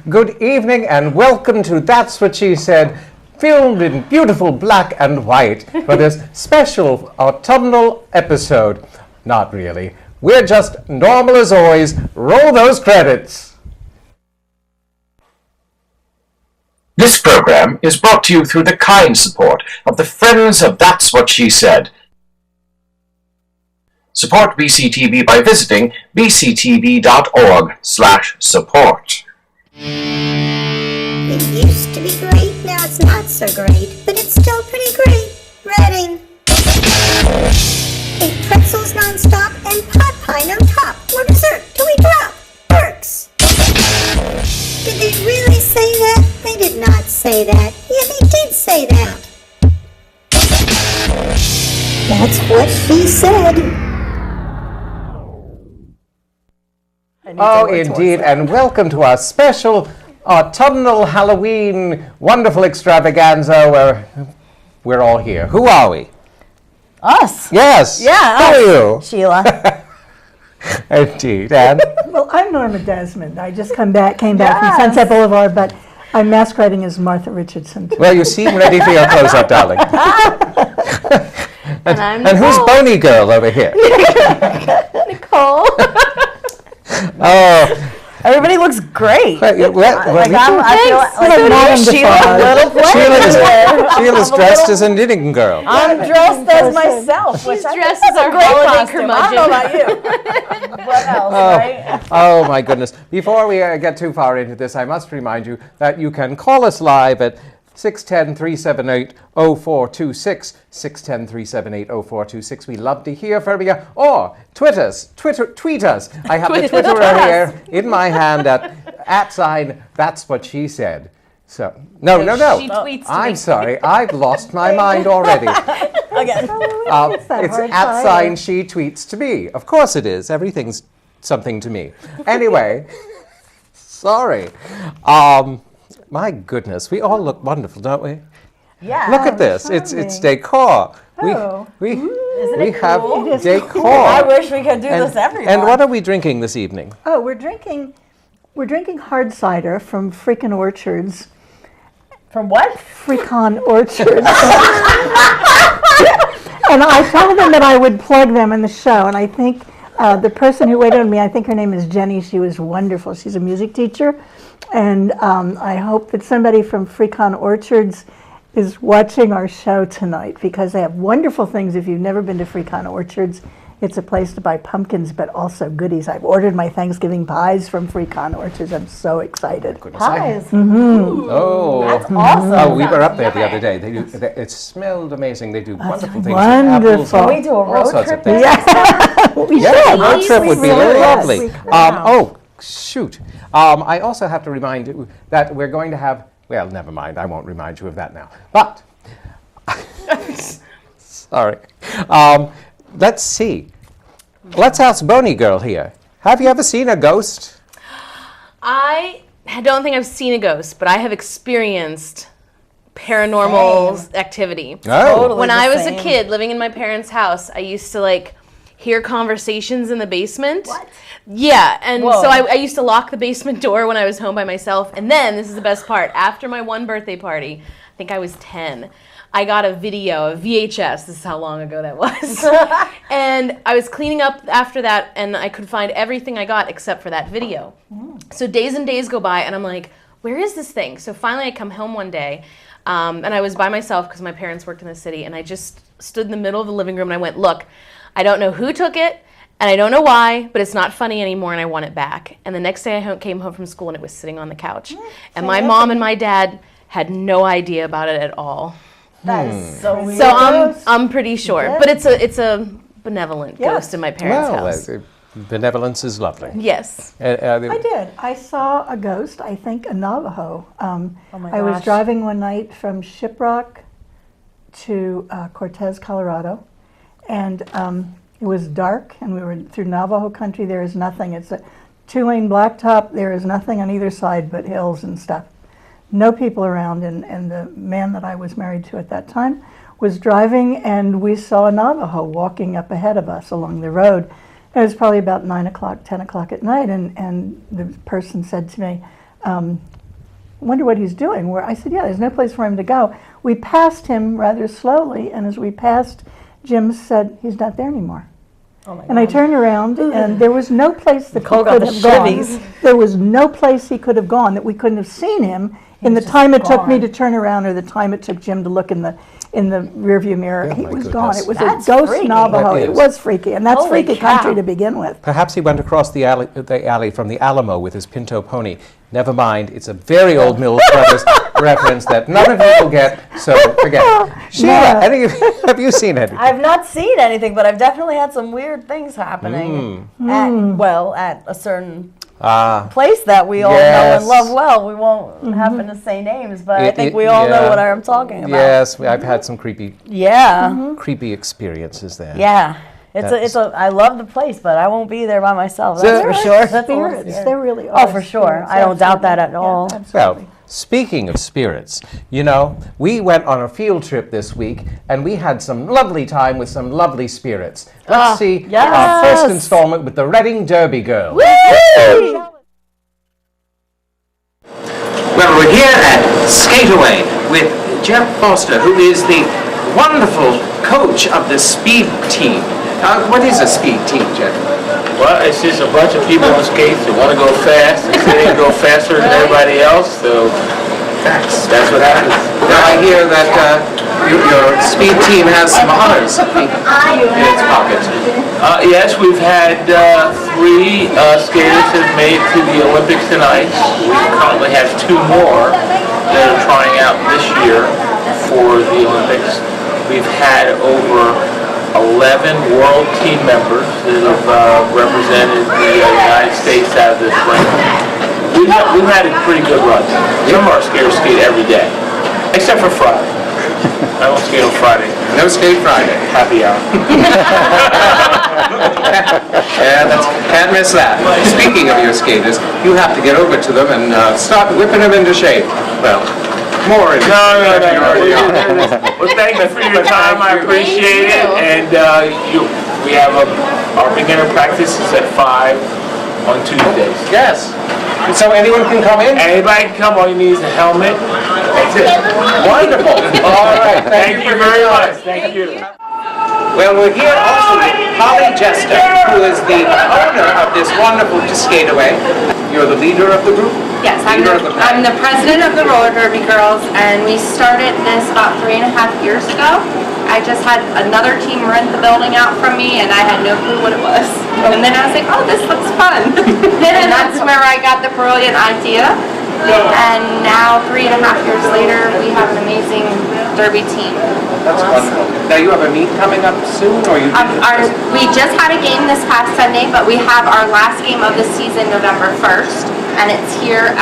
Good evening and welcome to That's What She Said, filmed in beautiful black and white for this special autumnal episode. Not really. We're just normal as always. Roll those credits. This program is brought to you through the kind support of the Friends of That's What She Said. Support BCTV by visiting bctv.org/support. It used to be great, now it's not so great, but it's still pretty great. Reading. Ate pretzels non-stop and pot pie no top. More dessert till we drop. Works. Did they really say that? They did not say that. Yeah, they did say that. That's what she said. Oh, indeed, and welcome to our special autumnal Halloween wonderful extravaganza where we're all here. Who are we? Us. Yes. Yeah. Who are you? Sheila. Indeed, and Well, I'm Norma Desmond. I just came back from Sunset Boulevard, but I'm masquerading as Martha Richardson. well, you seem ready for your close-up, darling. I'm And who's Bony Girl over here? Nicole. Oh, Everybody looks great. I feel like Sheila's dressed as a knitting girl. I'm dressed as myself. She's dressed as our holiday curmudgeon. I don't know about you. What else, right? Oh my goodness. Before we get too far into this, I must remind you that you can call us live at 610-378-0426, 610-378-0426. We love to hear from you. Or tweet us. I have the Twitterer here in my hand at @ That's What She Said. So, no. She tweets to I'm me. sorry. I've lost my mind already. Again. It's @ She Tweets to Me. Of course it is. Everything's something to me. Anyway, sorry. My goodness, we all look wonderful, don't we? Yeah. Look at this. It's decor. Oh. We Isn't we it have cool? It is decor. cool. I wish we could do this every And month. what are we drinking this evening? Oh, we're drinking hard cider from Freakin' Orchards. From what? Freakon Orchards. And I told them that I would plug them in the show, and I think the person who waited on me, I think her name is Jenny. She was wonderful. She's a music teacher. And I hope that somebody from Freakon Orchards is watching our show tonight, because they have wonderful things. If you've never been to Freakon Orchards, it's a place to buy pumpkins, but also goodies. I've ordered my Thanksgiving pies from Freakon Orchards. I'm so excited. Pies. Oh, That's awesome. Oh, we were up there the other day. They do. It smelled amazing. They do wonderful things. with wonderful. apples and Can we do a all road sorts trip of things. We Yeah, a road Please, trip would be please. lovely. Wow. Oh, shoot. I also have to remind you that we're going to have, well, never mind. I won't remind you of that now. But, sorry. Let's see. Let's ask Bony Girl here. Have you ever seen a ghost? I don't think I've seen a ghost, but I have experienced paranormal activity. Oh. Totally. When the I was a same. kid living in my parents' house, I used to hear conversations in the basement. What? Yeah, and Whoa. so I used to lock the basement door when I was home by myself. And then, this is the best part, after my one birthday party, I think I was 10, I got a video, a VHS, this is how long ago that was. And I was cleaning up after that, and I could find everything I got except for that video. So days and days go by, and I'm like, where is this thing? So finally I come home one day, and I was by myself because my parents worked in the city, and I just stood in the middle of the living room, and I went, look, I don't know who took it, and I don't know why, but it's not funny anymore, and I want it back. And the next day I came home from school, and it was sitting on the couch. And my mom and my dad had no idea about it at all. That is so weird. So I'm pretty sure, but it's a benevolent ghost in my parents' house. Benevolence is lovely. Yes. I did. I saw a ghost, I think a Navajo. I was driving one night from Shiprock to Cortez, Colorado, and it was dark, and we were through Navajo country. There is nothing. It's a 2-lane blacktop. There is nothing on either side but hills and stuff. No people around, and the man that I was married to at that time was driving, and we saw a Navajo walking up ahead of us along the road. It was probably about 9 o'clock, 10 o'clock at night, and the person said to me, wonder what he's doing. Where I said, yeah, there's no place for him to go. We passed him rather slowly, and as we passed, Jim said, he's not there anymore. Oh my And I God. turned around, and there was no place that Nicole he got could the have gone. shivvies. There was no place he could have gone that we couldn't have seen him in the was time it just took me gone. to turn around or the time it took Jim to look in the rearview mirror. Oh, He my was goodness. gone. It was That's a ghost freaky. Navajo. That It is. was freaky, and that's Holy freaky cow. country to begin with. Perhaps he went across the alley from the Alamo with his Pinto pony. Never mind, it's a very old Mills Brothers reference that none of you will get, so forget it. Sheila, have you seen anything? I've not seen anything, but I've definitely had some weird things happening at a certain place that we all know Yes. and love well. We won't happen to say names, but I think we all yeah. know what I'm talking about. Yes, I've had some creepy experiences there. Yeah. I love the place, but I won't be there by myself. That's There for are sure. That's a little Spirits, scary. there really are. Oh, for sure. spirits, I don't doubt that absolutely. at all. Yeah, absolutely. Well, speaking of spirits, you know, we went on a field trip this week and we had some lovely time with some lovely spirits. Let's see our first installment with the Reading Derby Girls. Well, we're here at Skateaway with Jeff Foster, who is the wonderful coach of the speed team. What is a speed team, Jeff? Well, it's just a bunch of people on skates that want to go fast and say they can go faster than everybody else, so that's what happens. Now, I hear that your speed team has some honors in its pocket. Yes, we've had 3 skaters that have made it to the Olympics tonight. We currently have 2 more that are trying out this year for the Olympics. We've had over 11 world team members that have represented the United States out of this ring. We've had a pretty good run. Some of our skaters skate every day, except for Friday. I don't skate on Friday. No skate Friday. Happy hour. Yeah, can't miss that. Speaking of your skaters, you have to get over to them and start whipping them into shape. Well, more into No. shape. Well, thank you for your time. I appreciate it. And we have our beginner practice is at 5 on Tuesdays. Yes. So anyone can come in? Anybody can come. All you need is a helmet. That's it. Wonderful. All right. Thank you very much. Thank you. Well, we're here also with Holly Jester, who is the owner of this wonderful Skateaway. You're the leader of the group? Yes, I'm the president of the Roller Derby Girls, and we started this about 3.5 years ago. I just had another team rent the building out from me, and I had no clue what it was. And then I was like, oh, this looks fun. And that's where I got the brilliant idea. And now, 3.5 years later, we have an amazing derby team. That's wonderful. Now you have a meet coming up soon, or you? We just had a game this past Sunday, but we have our last game of the season November 1st, and it's here.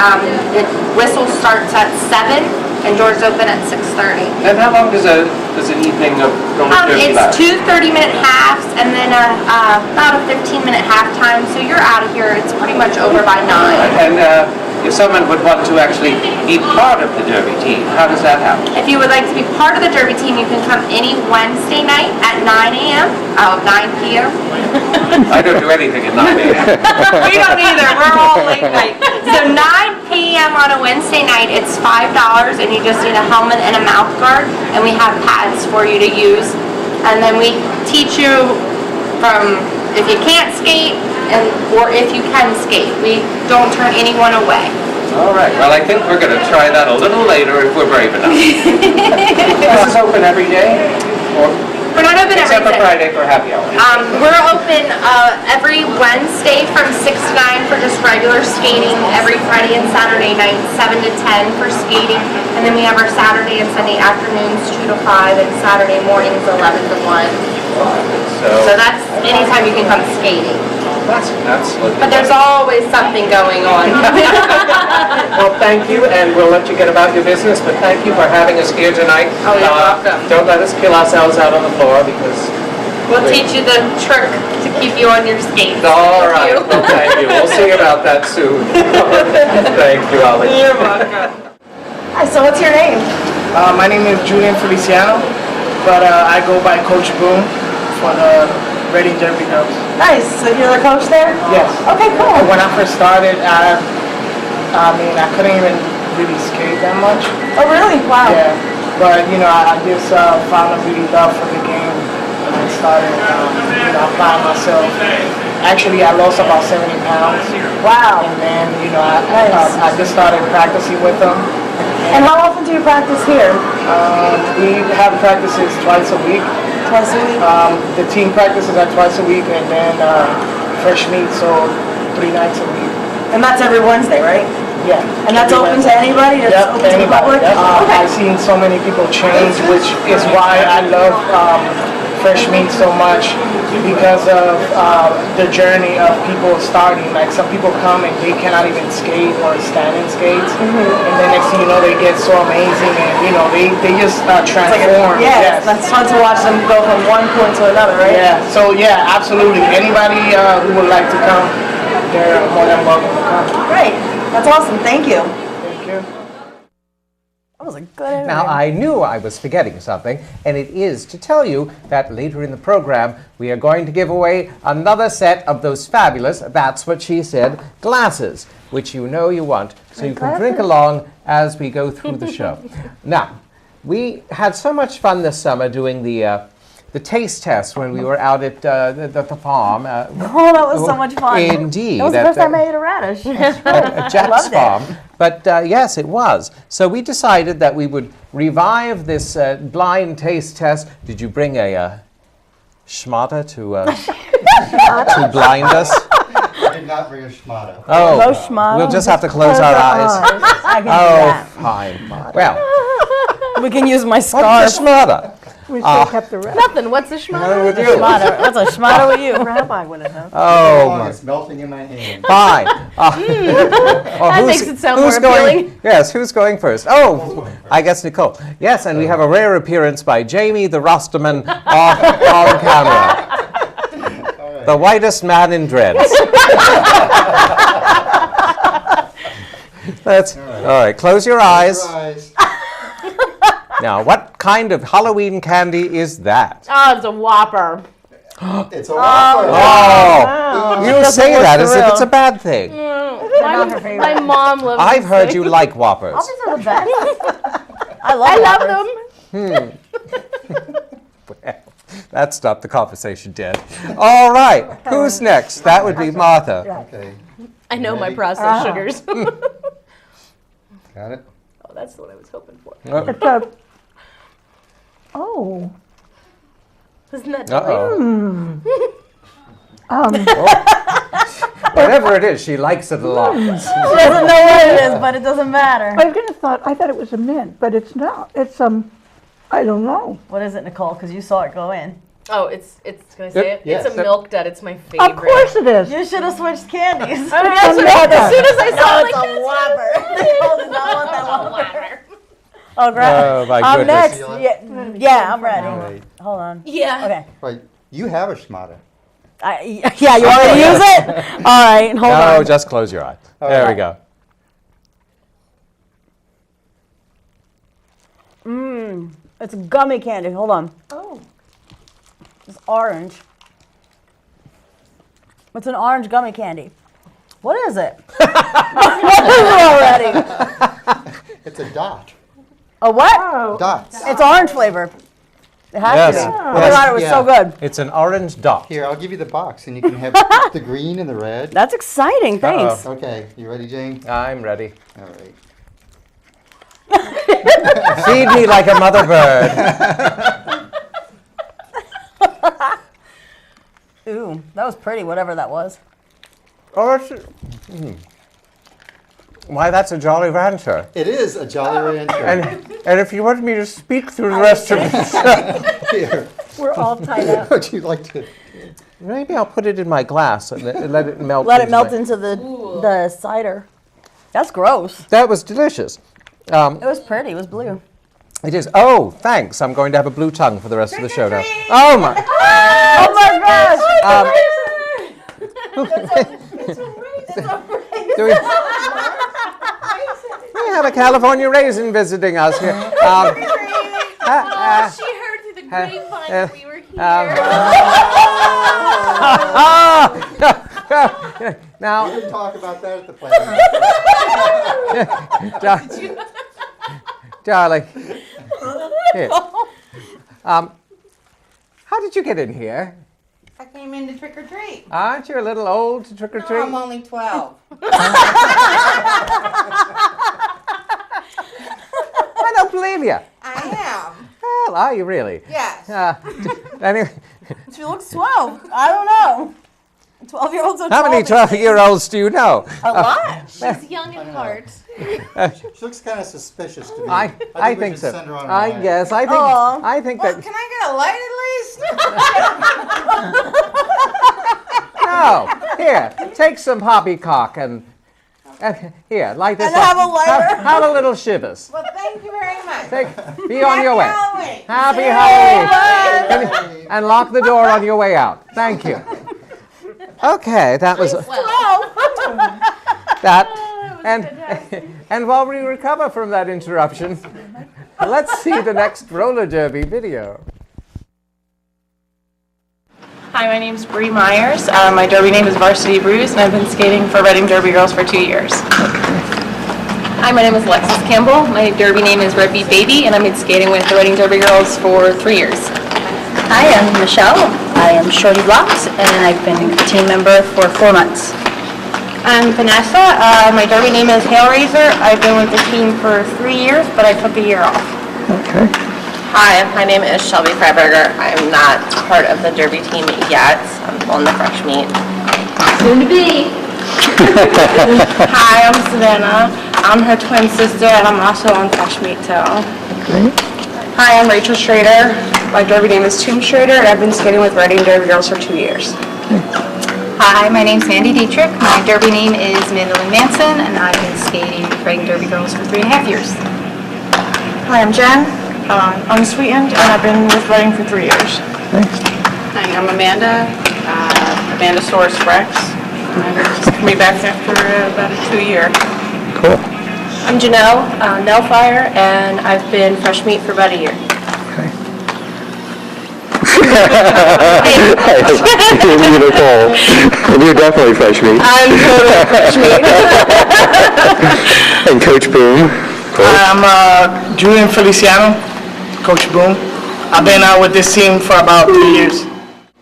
Whistle starts at 7, and doors open at 6:30. And how long does an evening of roller derby last? It's 2 30-minute halves, and then about a 15-minute halftime. So you're out of here. It's pretty much over by 9. And if someone would want to actually be part of the derby team, how does that happen? If you would like to be part of the derby team, you can come any Wednesday night at 9 a.m. 9 p.m. I don't do anything at 9 a.m. We don't either. We're all late night. So 9 p.m. on a Wednesday night, it's $5, and you just need a helmet and a mouth guard, and we have pads for you to use. And then we teach you from if you can't skate or if you can skate. We don't turn anyone away. All right. Well, I think we're going to try that a little later if we're brave enough. This is open every day? We're not open every Except for day. Friday for happy hour. We're open every Wednesday from 6 to 9 for just regular skating, every Friday and Saturday night, 7 to 10 for skating, and then we have our Saturday and Sunday afternoons, 2 to 5, and Saturday mornings, 11 to 1. So that's anytime you can come skating. That's But there's always something going on. Well, thank you, and we'll let you get about your business, but thank you for having us here tonight. Oh, you're welcome. Don't let us kill ourselves out on the floor, because... We'll teach you the trick to keep you on your skates. All right. Thank you. Well, thank you. We'll see about that soon. Thank you, Ollie. You're welcome. Hi, so what's your name? My name is Julian Feliciano, but I go by Coach Boone for the Reading Derby Girls. Nice. So you're the coach there? Yes. Okay, cool. When I first started, I mean, I couldn't even really skate that much. Oh, really? Wow. Yeah, but I just found a really love for the game, and I started, applying myself. Actually, I lost about 70 pounds. Wow. And then, I just started practicing with them. And how often do you practice here? We have practices twice a week. Twice a week? The team practices are twice a week, and then fresh meat, so 3 nights a week. And that's every Wednesday, right? Yeah. And that's open to anybody? That's Yep, open to the public? Yep. Okay. I've seen so many people change, which is why I love fresh meat so much, because of the journey of people starting. Like, some people come and they cannot even skate or stand in skates, and then next thing you know, they get so amazing, and they just transform. Yes, that's fun to watch them go from one point to another, right? Yeah, so yeah, absolutely. Anybody who would like to come, they're more than welcome to come. Great. That's awesome. Thank you. Thank you. That was a good interview. Now, I knew I was forgetting something, and it is to tell you that later in the program, we are going to give away another set of those fabulous That's What She Said glasses, which you know you want, so you can drink along as we go through the show. Now, we had so much fun this summer doing the taste test when we were out at the farm. Oh, that was so much fun. Indeed. That was the first time I ate a radish. At Jack's farm. But yes, it was. So we decided that we would revive this blind taste test. Did you bring a schmata to blind us? I did not bring a schmata. Oh, No schmata. we'll just have to close our eyes. I can do Oh, that. fine. Well, We can use my what's scarf. a schmata? We should have kept the rest. Nothing. What's the schmata? With you? Schmata. What's a schmata with you? Rabbi wouldn't know. Oh, my. It's melting in my hand. Fine. That makes it sound more appealing. Yes, who's going first? Oh, I guess Nicole. Yes, and we have a rare appearance by Jamie the Rosterman on camera. The whitest man in dreads. That's all right. Close your eyes. Surprise. Now, what kind of Halloween candy is that? Oh, it's a Whopper. It's a Whopper. Oh, you say look that as if thrill. it's a bad thing. My mom loves I've these heard things. you like Whoppers. Whoppers are the best. I love them. That stopped the conversation dead. All right, who's next? That would be Martha. Okay. I know my Ready? processed sugars. Got it? Oh, that's what I was hoping for. It's a, oh, Isn't that Uh-oh. um, Whatever it is, she likes it a lot. She doesn't know what it is, but it doesn't matter. I thought it was a mint, but it's not. It's I don't know. What is it, Nicole? Because you saw it go in. Oh, can I say it? Yes. It's a milk dud. It's my favorite. Of course it is. You should have switched candies. I mean, that's what I, as soon as I saw it, it's like, a Whopper. Nicole did not want that Whopper. Oh, Oh, great. my I'm goodness. next. Yeah, I'm ready. All right. Hold on. Yeah. Okay. Right. You have a schmata. Yeah, you want me to use it? All right, hold No, on. just close your eye. There we go. It's gummy candy. Hold on. Oh. It's orange. It's an orange gummy candy. What is it? What is it already? It's a dot. A what? Dots. It's orange flavor. It has Yes. to be. Yes. Oh my God, it was so good. It's an orange dot. Here, I'll give you the box, and you can have the green and the red. That's exciting. Thanks. Okay. You ready, Jane? I'm ready. All right. Feed me like a mother bird. Ooh, that was pretty, whatever that was. Oh, why, that's a Jolly Rancher. It is a Jolly Rancher. And if you want me to speak through the rest of it, Here. We're all tied up. Would you like to? maybe I'll put it in my glass and let it melt. Let it melt my- into the cider. That's gross. That was delicious. It was pretty. It was blue. It is. Oh, thanks. I'm going to have a blue tongue for the rest of the show now. Oh my! Oh my gosh! Do we have a California raisin visiting us here. She heard through the grapevine that we were here. Now, We didn't talk about that at the planning. darling, here. How did you get in here? I came in to trick or treat. Aren't you a little old to trick or treat? No, I'm only 12. I don't believe you. I am. Well, are you really? Yes. Anyway, She looks 12. I don't know. 12-year-olds are 12. how many 12-year-olds do you know? A lot. She's young at heart. She looks kind of suspicious to me. I we think should so. Send her on her I way. guess. I think Well, that. can I get a light at least? No. Here, take some poppycock and here, light this And up. have a lighter. Have a little shivers. Well, thank you very much. Be on your way. Halloween. Happy Halloween. And lock the door on your way out. Thank you. Okay, that was that. And while we recover from that interruption, let's see the next roller derby video. Hi, my name's Bree Myers. My derby name is Varsity Brews, and I've been skating for Reading Derby Girls for 2 years. Hi, my name is Alexis Campbell. My derby name is Red Beat Baby, and I've been skating with the Reading Derby Girls for 3 years. Hi, I'm Michelle. I am Shorty Blocks, and I've been a team member for 4 months. I'm Vanessa. My derby name is Hailraiser. I've been with the team for 3 years, but I took a year off. Okay. Hi, my name is Shelby Freiberger. I'm not part of the derby team yet. I'm on the fresh meat. Soon to be. Hi, I'm Savannah. I'm her twin sister, and I'm also on fresh meat too. Hi, I'm Rachel Schrader. My derby name is Tomb Schrader, and I've been skating with Reading Derby Girls for 2 years. Hi, my name's Mandy Dietrich. My derby name is Mandolin Manson, and I've been skating with Reading Derby Girls for 3.5 years. Hi, I'm Jen. Unsweetened, and I've been with Reading for 3 years. Hi, I'm Amanda. Amanda Source Rex. Just coming back after about a 2-year. Cool. I'm Janelle Nellfire, and I've been fresh meat for about a year. You're Nicole, and you're definitely fresh meat. I'm totally fresh meat. And Coach Boom. I'm Julian Feliciano, Coach Boom. I've been out with this team for about 3 years.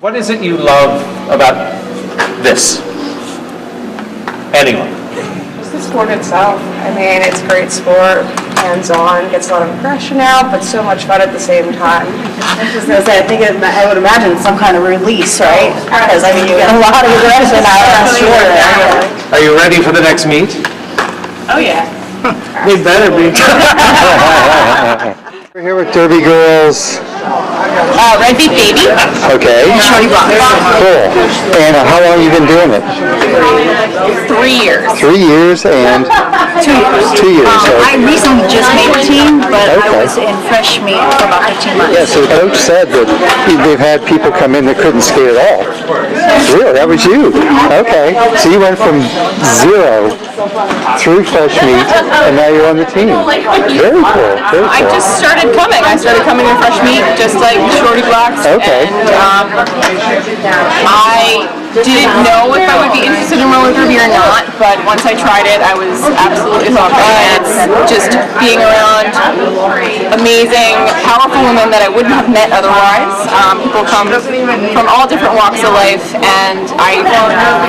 What is it you love about this? Anyone? Just the sport itself. I mean, it's a great sport, hands-on, gets a lot of aggression out, but so much fun at the same time. I was just gonna say, I would imagine it's some kind of release, right? Because I mean, you get a lot of aggression out of the sport. Are you ready for the next meet? Oh, yeah. They better be. We're here with Derby Girls. Red Beat Baby. Okay. Shorty Blocks. Cool. And how long have you been doing it? 3 years. 3 years and 2 years. 2 years. I recently just made the team, but I Okay. was in fresh meat for about 15 months. Yeah, so the coach said that they've had people come in that couldn't skate at all. Really? That was you? Okay. So you went from 0 through fresh meat, and now you're on the team. Very cool. Very cool. I just started coming. I started coming in fresh meat, just like Shorty Blocks. Okay. And I didn't know if I would be interested in roller derby or not, but once I tried it, I was absolutely hooked. And it's just being around amazing, powerful women that I wouldn't have met otherwise. People come from all different walks of life, and I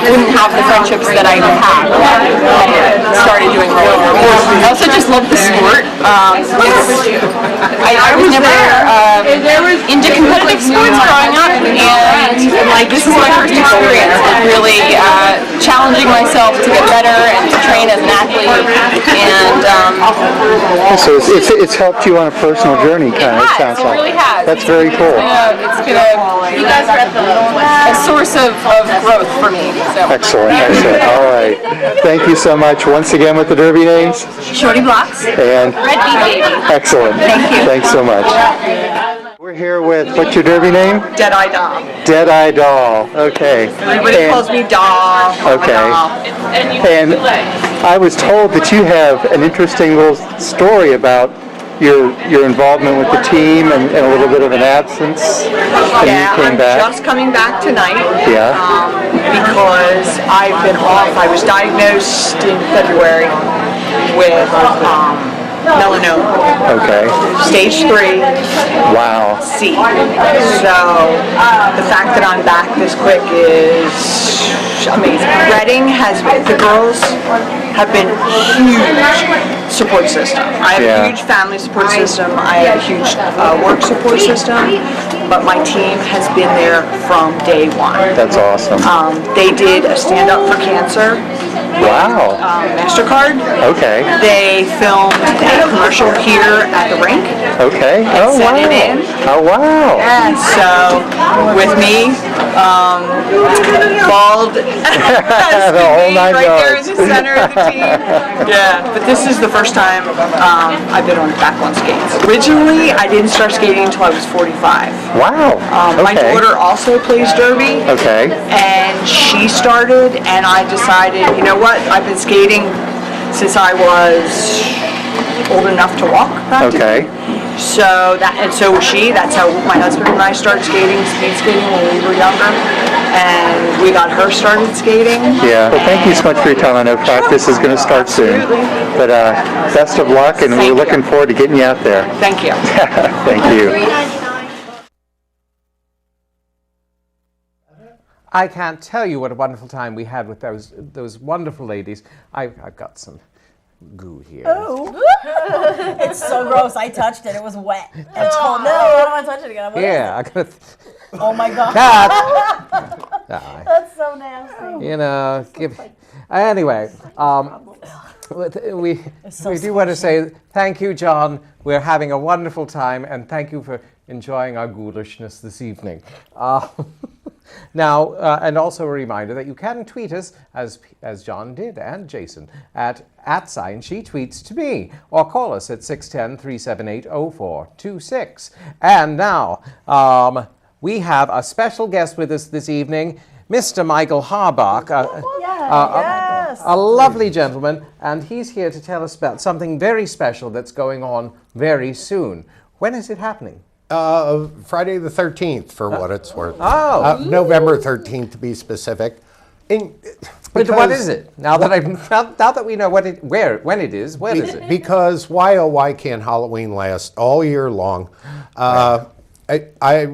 wouldn't have the friendships that I had when I started doing roller derby. I also just love the sport. I was never into competitive sports growing up, and like this is my first experience of really challenging myself to get better and to train as an athlete. And So it's helped you on a personal journey, kind of. It sounds it like. really has. That's very cool. It's been a source of growth for me. So. Excellent, excellent. All right. Thank you so much once again with the derby names. Shorty Blocks. And Red Beat Baby. excellent. Thank you. Thanks so much. We're here with, what's your derby name? Dead-Eye Doll. Dead-Eye Doll. Okay. Everybody calls me Doll. Okay. And I was told that you have an interesting little story about your involvement with the team and a little bit of an absence. And Yeah, you came I'm back. just coming back tonight. Yeah. because I've been off. I was diagnosed in February with melanoma. Okay. Stage 3. Wow. C. So the fact that I'm back this quick is amazing. Reading the girls have been huge support system. I have a huge family support system. I have a huge work support system. But my team has been there from day one. That's awesome. They did a Stand Up for Cancer. Wow. MasterCard. Okay. They filmed a commercial here at the rink. Okay. And Oh, sent wow. it in. Oh, wow. Yeah, so with me, bald, The whole nine right there in yards. the center of the team. Yeah, but this is the first time I've been back on skates. Originally, I didn't start skating until I was 45. Wow. My daughter also plays derby. Okay. And she started, and I decided, you know what? I've been skating since I was old enough to walk, practically. Okay. So so was she. That's how my husband and I started speed skating when we were younger, and we got her started skating. Yeah. Well, thank you so much for your time. I know practice is going to start soon. But best of luck, and we're looking forward to getting you out there. Thank you. Thank you. I can't tell you what a wonderful time we had with those wonderful ladies. I've got some goo here. Oh. It's so gross. I touched it. It was wet. It's cold. No, I don't want to touch it again. What is Yeah, I it? gotta. Oh my God. Cat. That's so nasty. You know, anyway, we do want to say thank you, John. We're having a wonderful time, and thank you for enjoying our ghoulishness this evening. Now, and also a reminder that you can tweet us, as John did, and Jason, at @she tweets to me, or call us at 610-378-0426. And now, we have a special guest with us this evening, Mr. Michael Harbach, a lovely gentleman, and he's here to tell us about something very special that's going on very soon. When is it happening? Friday the 13th, for what it's worth. Oh. November 13th, to be specific. But what is it? Now that we know when it is, where is it? Because why can't Halloween last all year long? We're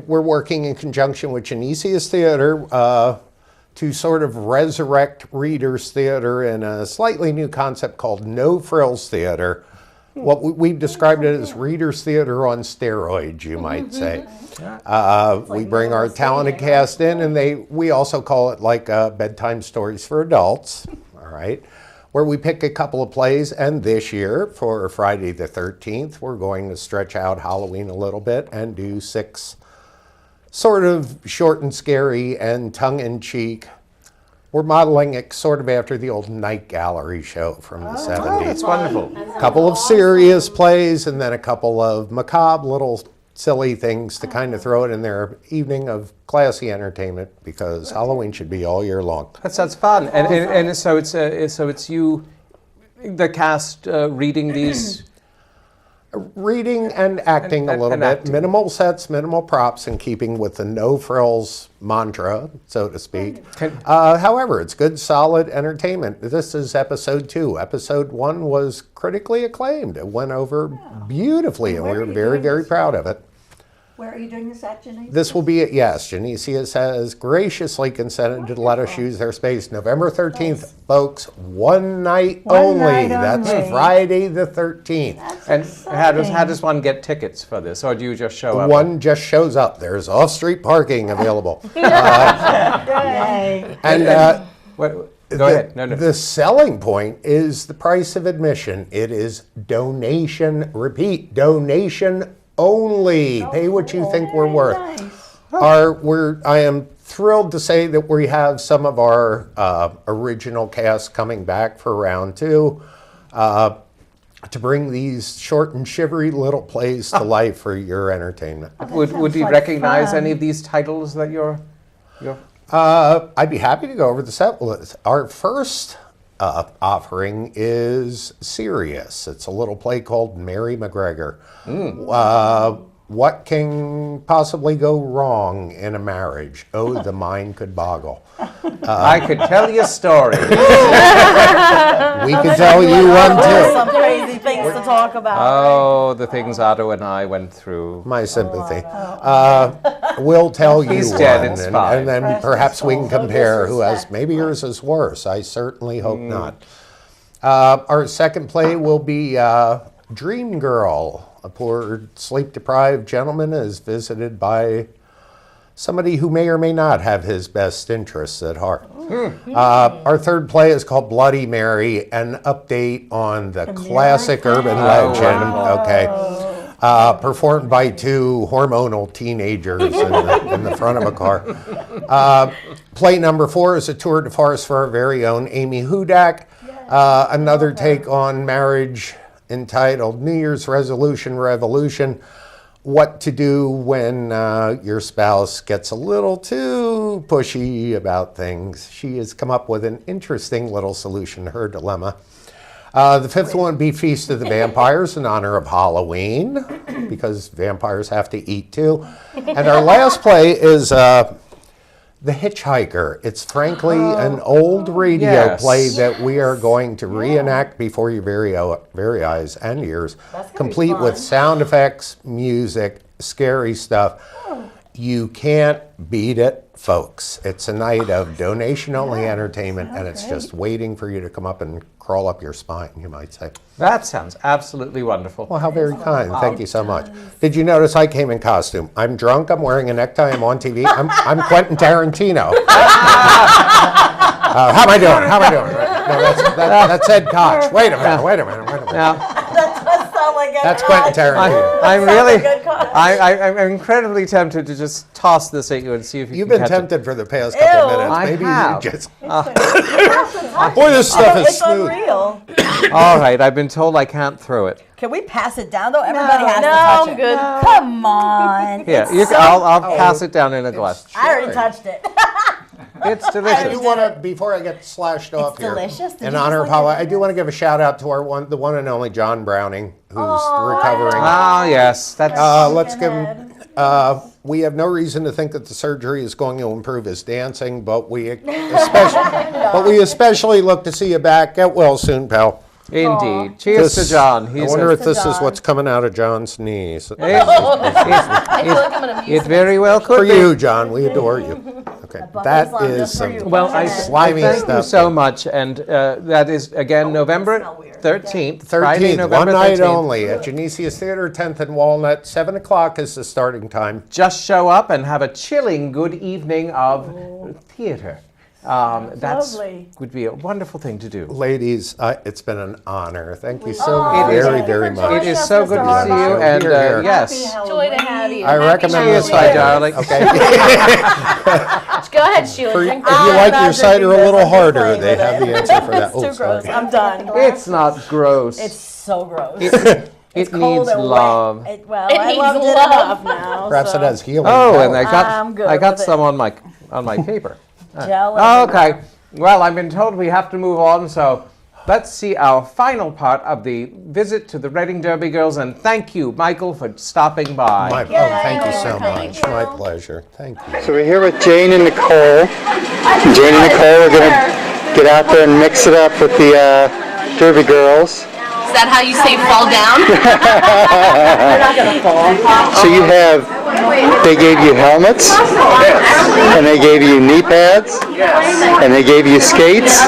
working in conjunction with Genesius Theater to sort of resurrect Readers Theater in a slightly new concept called No Frills Theater. What we've described it as Readers Theater on steroids, you might say. We bring our talented cast in, and we also call it like bedtime stories for adults, all right, where we pick a couple of plays. And this year, for Friday the 13th, we're going to stretch out Halloween a little bit and do 6 sort of short and scary and tongue-in-cheek. We're modeling it sort of after the old Night Gallery show from the 70s. That's wonderful. A couple of serious plays and then a couple of macabre little silly things to kind of throw it in their evening of classy entertainment, because Halloween should be all year long. That sounds fun. And so it's you, the cast, reading these. Reading and acting a little bit. Acting. Minimal sets, minimal props, and keeping with the no frills mantra, so to speak. However, it's good, solid entertainment. This is episode 2. Episode 1 was critically acclaimed. It went over beautifully, and we were very, very proud of it. Where are you doing this at, Genesius? This will be at, yes, Genesius has graciously consented to let us use their space. November 13th, folks, one night only. That's Friday the 13th. And how does one get tickets for this, or do you just show up? One just shows up. There's off-street parking available. Go ahead. No. The selling point is the price of admission. It is donation, repeat, donation only. Pay what you think we're worth. Nice. I am thrilled to say that we have some of our original cast coming back for round 2 to bring these short and shivery little plays to life for your entertainment. Would you recognize any of these titles that you're? I'd be happy to go over the set list. Our first offering is Serious. It's a little play called Mary McGregor. what can possibly go wrong in a marriage? Oh, the mind could boggle. I could tell you stories. We could tell you one too. Some crazy things to talk about. Oh, the things Otto and I went through. My sympathy. We'll tell you He's one, dead, it's fine. and then perhaps we can compare who has. Maybe yours is worse. I certainly hope not. Our second play will be Dream Girl. A poor sleep-deprived gentleman is visited by somebody who may or may not have his best interests at heart. Our third play is called Bloody Mary, an update on the classic urban legend. Okay. Performed by two hormonal teenagers in the front of a car. Play number 4 is a tour de force for our very own Amy Hudak. Another take on marriage entitled New Year's Resolution Revolution. What to do when your spouse gets a little too pushy about things. She has come up with an interesting little solution to her dilemma. The fifth one would be Feast of the Vampires in honor of Halloween, because vampires have to eat too. And our last play is The Hitchhiker. It's frankly an old radio play that we are going to reenact before your very eyes and ears, complete with sound effects, music, scary stuff. You can't beat it, folks. It's a night of donation-only entertainment, and it's just waiting for you to come up and crawl up your spine, you might say. That sounds absolutely wonderful. Well, how very kind. Thank you so much. Did you notice I came in costume? I'm drunk, I'm wearing a necktie, I'm on TV. I'm Quentin Tarantino. How am I doing? How am I doing? No, that's Ed Koch. Wait a minute. That's Quentin Tarantino. I'm incredibly tempted to just toss this at you and see if you You've can been catch tempted for the past couple minutes. Maybe you just... Boy, this stuff is smooth. Unreal. All right, I've been told I can't throw it. Can we pass it down though? Everybody has to touch it. Good. Come on. Yeah, It's I'll pass it down in a glass. I already touched it. It's delicious. I do want to, before I get slashed off here, delicious. Did in you honor just of Halloween, I do want to give a shout out to the one and only John Browning, who's recovering. Ah, yes, that's. Let's give him. We have no reason to think that the surgery is going to improve his dancing, but we especially look to see you back. Get well soon, pal. Indeed. Cheers to John. I wonder if this is what's coming out of John's knees. I feel like I'm gonna It very well could For be. you, John, we adore you. Okay, that is some slimy thank stuff. you so much, and that is again November 13th, Friday, 13th, November one night 13th. only at Genesius Theater, 10th and Walnut. 7 o'clock is the starting time. Just show up and have a chilling good evening of theater. That's would be a wonderful thing to do. Ladies, it's been an honor. Thank you so very much. It is so good to see you, and yes. Joy to have you. I recommend this, my darling. Okay. Go ahead, Sheila. If Drink you like your cider a little harder, they have the answer for that. It's too gross. I'm done. It's not gross. It's so gross. It It's needs cold and love. wet. It It I needs loved it love. enough now. Perhaps so. it has healing. Oh, power. and I'm good I got with it. some on my paper. Gel Okay. Well, I've been told we have to move on, so let's see our final part of the visit to the Reading Derby Girls, and thank you, Michael, for stopping by. Thank you so much. My pleasure. Thank you. So we're here with Jane and Nicole. Jane and Nicole are going to get out there and mix it up with the Derby Girls. Is that how you say fall down? They're not gonna fall. So you have, they gave you helmets, and they gave you knee pads, and they gave you skates,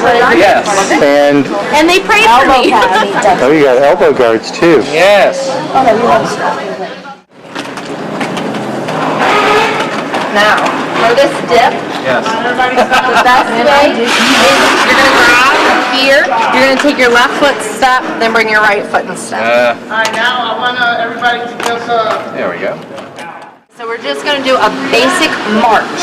and they prayed for me. oh, you got elbow guards too. Yes. Now, for this dip, Yes. the best way is you're going to grab here, you're going to take your left foot step, then bring your right foot and step. All right, now I want everybody to just... There we go. So we're just going to do a basic march.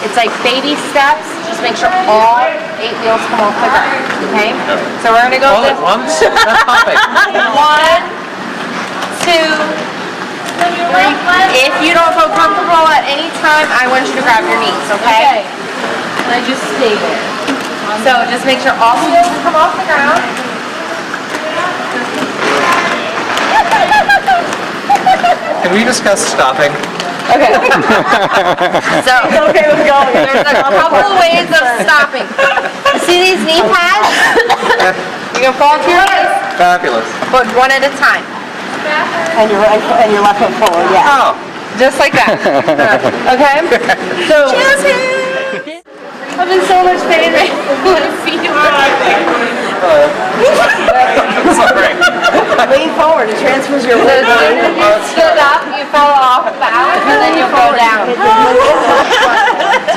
It's like baby steps, just make sure all 8 wheels come off the ground, okay? So we're going to go All at once? That's perfect. 1, 2, 3. If you don't feel comfortable at any time, I want you to grab your knees, okay? And I just stay there. So just make sure all wheels come off the ground. Can we discuss stopping? Okay. So, okay with going. There's a couple of ways of stopping. You see these knee pads? You can fall to your knees, Fabulous. but one at a time. And your left foot forward, yeah. Oh. Just like that. Okay? So, I'm in so much pain right Sorry. Lean forward, it transfers your weight. You stood up, you fall off balance, and then you fall down.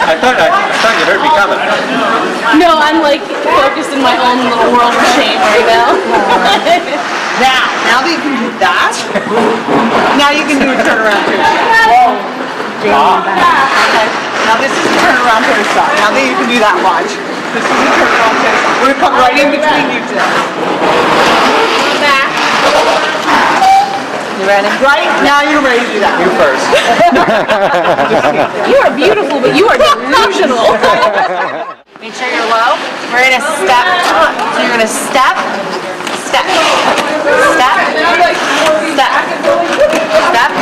I thought you heard me coming. No, I'm like focused in my own little world of shame right now. Now that you can do that, now you can do a turnaround turn. Okay. Now this is a turnaround turn stop. Now that you can do that, watch. This is a turnaround turn stop. We're gonna come right in between you two. Back. You ready? Right now you're ready to do that. You first. You are beautiful, but you are delusional. Make sure you're low. We're gonna step. So you're gonna step, step, step, step, step.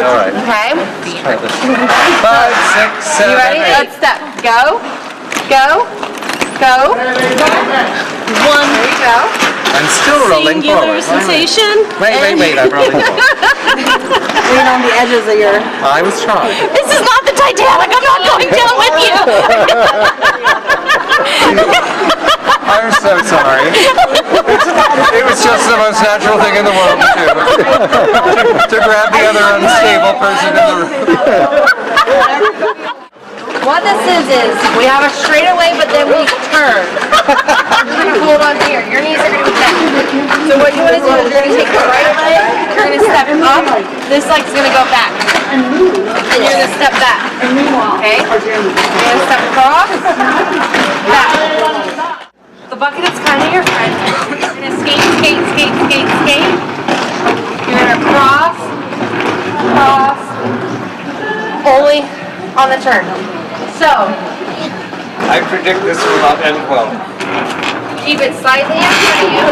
All right. Okay. Let's try this. 5, 6, 7, You ready? 8. Let's step. Go, go, go. One. There you go. I'm still rolling Singular forward. sensation. Wait, I'm rolling forward. Lean on the edges of your... I was trying. This is not the Titanic. I'm not going down with you. I'm so sorry. It was just the most natural thing in the world to do. To grab the other unstable person in the room. What this is we have a straightaway, but then we turn. You're going to hold on here. Your knees are going to be bent. So what you want to do is you're going to take the right leg, you're going to step up, this leg's going to go back. And you're going to step back. Okay? You're going to step across, back. The bucket is kind of your friend. You're going to skate, skate, skate, skate, skate. You're going to cross, cross, only on the turn. So, I predict this will not end well. keep it slightly in front of you.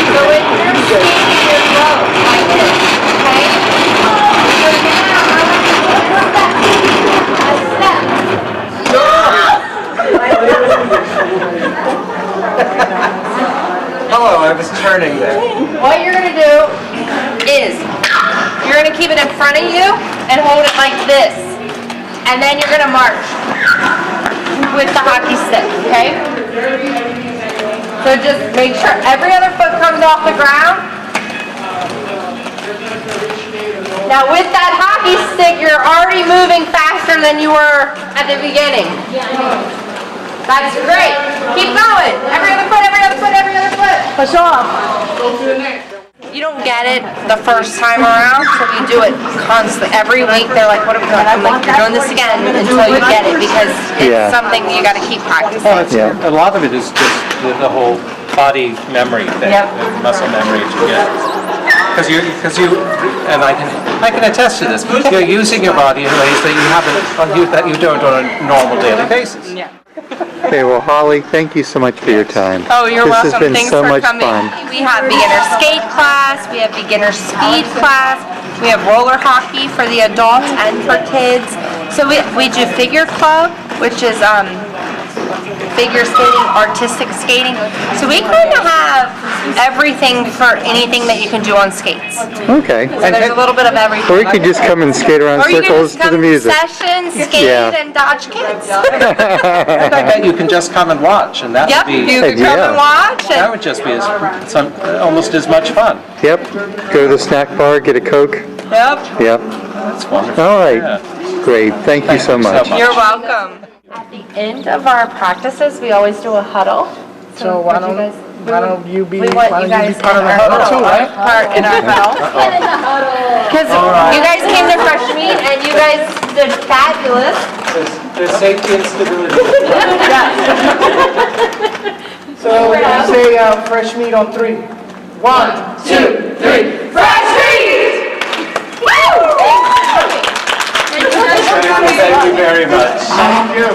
So when you're skating, you're low, like this, okay? So now, Hello, I was turning there. what you're going to do is you're going to keep it in front of you and hold it like this. And then you're going to march with the hockey stick, okay? So just make sure every other foot comes off the ground. Now with that hockey stick, you're already moving faster than you were at the beginning. That's great. Keep going. Every other foot, every other foot, every other foot. Push off. You don't get it the first time around, so we do it constantly. Every week they're like, what are we doing? I'm like, you're doing this again until you get it because it's something you got to keep practicing. A lot of it is just the whole body memory thing, the muscle memory to get. Because you, and I can attest to this. You're using your body in ways that you don't on a normal daily basis. Yeah. Okay, well, Holly, thank you so much for your time. Oh, you're welcome. This has been Thanks so for much coming. fun. We have beginner skate class, we have beginner speed class, we have roller hockey for the adults and for kids. So we do figure club, which is figure skating, artistic skating. So we kind of have everything for anything that you can do on skates. Okay. So there's a little bit of everything. Or you could just come and skate around Or you can circles just to the come music. session, skate, and dodge kids. I bet you can just come and watch, and that Yep, would be. you can come and watch. That would just be almost as much fun. Yep. Go to the snack bar, get a Coke. Yep. Yep. That's wonderful. All right. Great. Thank you so much. You're welcome. At the end of our practices, we always do a huddle. So why don't you be We want you guys part of the huddle too, right? Part in our huddle. Because you guys came to Fresh Meat and you guys did fabulous. There's safety and stability. So we can say fresh meat on 3. 1, 2, 3. Fresh Meat! Thank you very much. Thank you.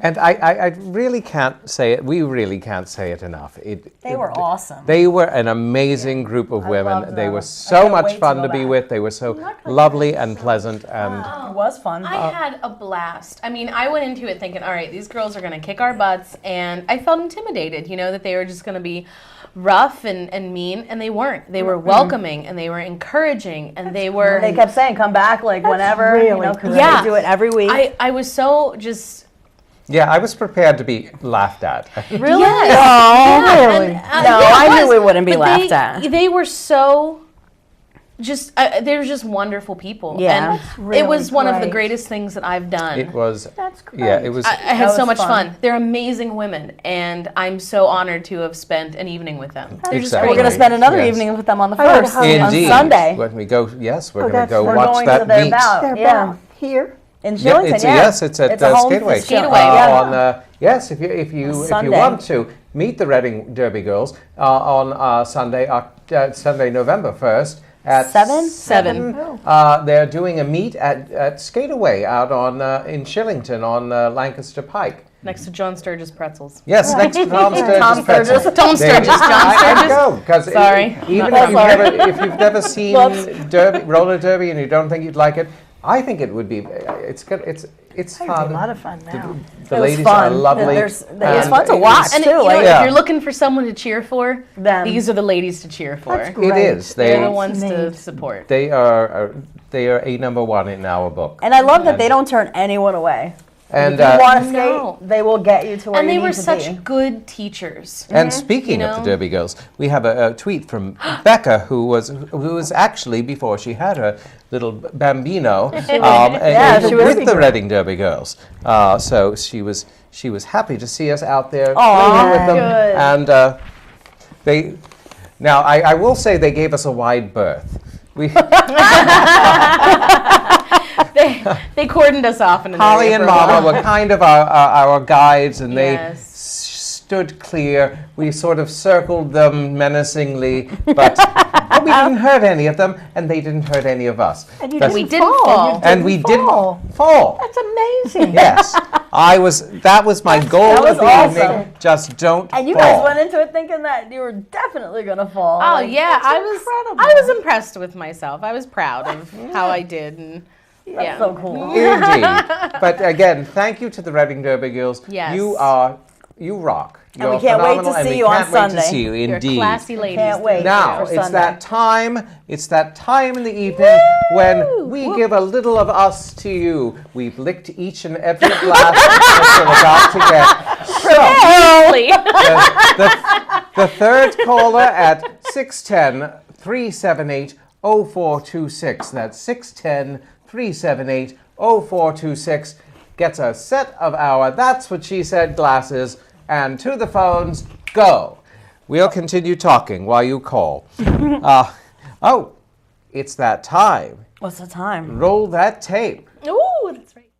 And I really can't say it, we really can't say it enough. They were awesome. They were an amazing group of women. loved They them. were I so can't much wait to fun go to be back. with. They were so lovely and pleasant. And It was fun. I had a blast. I mean, I went into it thinking, all right, these girls are going to kick our butts, and I felt intimidated, you know, that they were just going to be rough and mean, and they weren't. They were welcoming, and they were encouraging, and they were... They kept saying, come back, like, whenever, you know, because Yeah. they do it every week. I was so just... yeah, I was prepared to be laughed at. Really? Yes. Oh, Yeah, really? and, No, yeah, I it knew was, we wouldn't be but laughed at. They were so... just they were just wonderful people. Yeah. And That's really it was one of the great. greatest things that I've done. It was. That's great. Yeah, it was. I had That so was much fun. fun. They're amazing women, and I'm so honored to have spent an evening with them. They're just Exactly. great. We're going to spend another Yes. evening with them on the Oh, 1st, how Indeed. on Sunday. When we go, yes, we're going to that's go right. We're watch going that to their meet. bout. They're Yeah. bound here. In Yeah, Shillington, it's, yeah. yes, it's at a home Skateaway. Skateaway, yeah. On yes, if you Sunday. want to meet the Reading Derby girls on Sunday, Sunday, November 1st at 7? they're doing a meet at Skateaway out on in Shillington on Lancaster Pike. Next to John Sturgis Pretzels. Yes, next to Tom Sturgis. Tom Pretzel. Sturgis. Tom Sturgis. John Sturgis. go because Sorry. even Not if you've never seen roller derby and you don't think you'd like it, I think it would be. It's good. It's It'd be fun. a lot of fun now. The It was ladies fun. are lovely. It's and fun to it watch, is- And too. you know, Like, Yeah. if you're looking for someone to cheer for, Them. these are the ladies to cheer for. That's It great. is. They're the They ones to Neat. support. they are a number one in our book. And I love that they don't turn anyone away. And If you want to skate, No. they will get you to where And you they need were to such be. good teachers. And speaking You of the know? Derby Girls, we have a tweet from Becca, who was actually before she had her little bambino, Yeah, she was with the before. Reading Derby Girls. So she was happy to see us out there Aw, playing with them, good. and they. Now I will say they gave us a wide berth. We They cordoned us off in an Holly area and for a while. Mama were kind of our guides, and they Yes. stood clear. We sort of circled them menacingly, but we didn't hurt any of them, and they didn't hurt any of us. And you That's- We didn't didn't fall. You and we didn't fall. fall. That's amazing. Yes, that was my goal that of was the awesome. evening. Just don't And you fall. guys went into it thinking that you were definitely going to fall. Oh Like, yeah, that's I incredible. was impressed with myself. I was proud of how I did, and That's yeah. so cool. Indeed. But again, thank you to the Reading Derby Girls. Yes. You rock. And You're we can't wait to phenomenal, and see we you on can't wait to Sunday. see you, You're indeed. classy ladies. Can't wait. Now, for it's Sunday. that time in the evening when we give a little of us to you. We've licked each and every glass that we're about to get. So, the third caller at 610-378-0426. That's 610-378-0426 gets a set of our That's What She Said glasses, and to the phones, go. We'll continue talking while you call. It's that time. What's the time? Roll that tape. Ooh, that's right.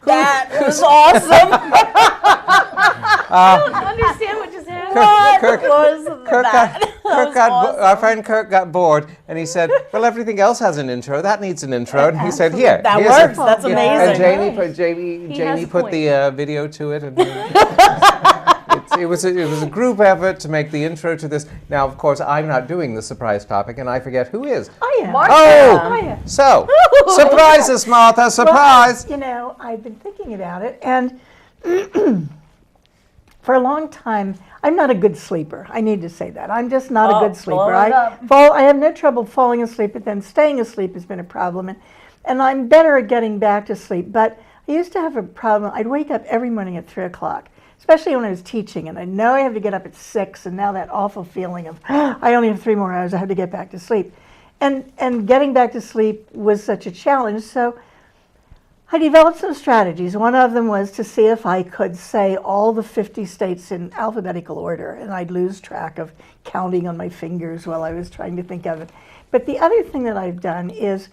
That was awesome. I don't understand what just happened. Our friend Kirk got bored, and he said, "Well, everything else has an intro. That needs an intro." And he said, "Here, That here's works. a-" That's amazing. And He Jamie has a put point. the video to it, and it was a group effort to make the intro to this. Now, of course, I'm not doing the surprise topic, and I forget who is. I am. Oh, so surprise us, Martha! Surprise! Well, you know, I've been thinking about it, and for a long time, I'm not a good sleeper. I need to say that. I'm just not a good sleeper. blow it up. I have no trouble falling asleep, but then staying asleep has been a problem, and I'm better at getting back to sleep. But I used to have a problem. I'd wake up every morning at 3 o'clock, especially when I was teaching, and I know I have to get up at 6, and now that awful feeling of, I only have 3 more hours, I have to get back to sleep. And getting back to sleep was such a challenge, so I developed some strategies. One of them was to see if I could say all the 50 states in alphabetical order, and I'd lose track of counting on my fingers while I was trying to think of it. But the other thing that I've done is,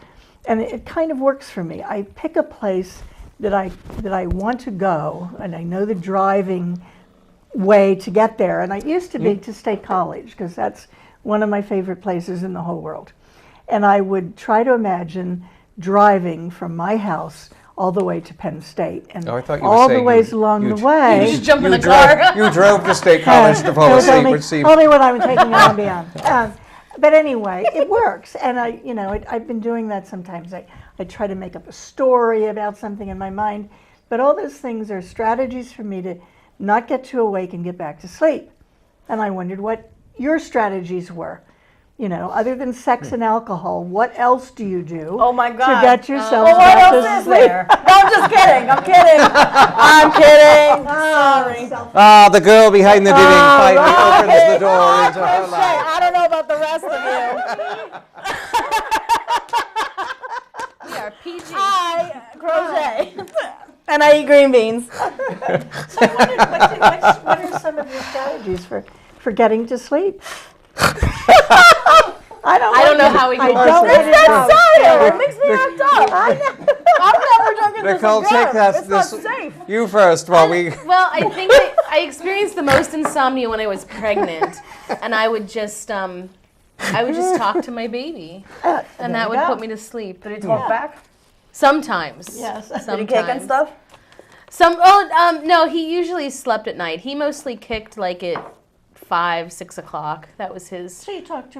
and it kind of works for me, I pick a place that I want to go, and I know the driving way to get there. And I used to be to State College, because that's one of my favorite places in the whole world. And I would try to imagine driving from my house all the way to Penn State. And I thought you were all saying the ways along the You way. just jump in the drove, car. you drove to State College to fall It was asleep, only, which seemed... only when I'm taking Ambien. But anyway, it works. And I've been doing that sometimes. I try to make up a story about something in my mind. But all those things are strategies for me to not get too awake and get back to sleep. And I wondered what your strategies were. Other than sex and alcohol, what else do you do? Oh my God. To get yourself Well, what back else to is sleep? there? No, I'm just kidding. I'm kidding. I'm kidding. Sorry. Ah, the girl behind the knitting finally opens the door into her Crochet. life. I don't know about the rest of you. We are PG. I crochet. And I eat green beans. So I wondered, what are some of your strategies for getting to sleep? I don't know how we do don't this. really know. It makes me act up. I'm never drinking this Nicole, again. take that. It's not safe. You first while we... Well, I think I experienced the most insomnia when I was pregnant, and I would just talk to my baby, and that would put me to sleep. Did he talk back? Sometimes. Yes. Sometimes. Did he kick and stuff? No, he usually slept at night. He mostly kicked like at 5, 6 o'clock. That was his. So you talk to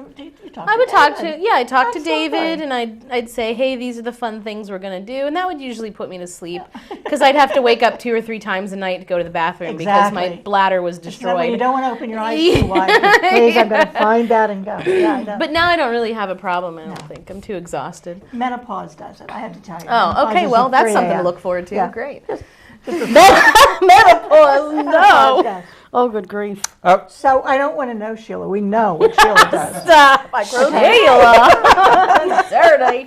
I would talk to David. I talked to That's David, lovely. and I'd say, hey, these are the fun things we're gonna do, and that would usually put me to sleep because I'd have to wake up 2 or 3 times a night to go to the bathroom because my Exactly. bladder was When you destroyed. don't want to open your eyes too wide. Please, I'm going to find that and go. Yeah, I know. But now I don't really have a problem. I don't think I'm too exhausted. Menopause does it. I have to tell you. Oh, Menopause okay. is Well, at that's 3 something to a.m. look forward to. Yeah. Great. Menopause, no. Yes. Oh, good grief. So I don't want to know, Sheila. We know what Sheila does. Stop. I crochet. Saturday.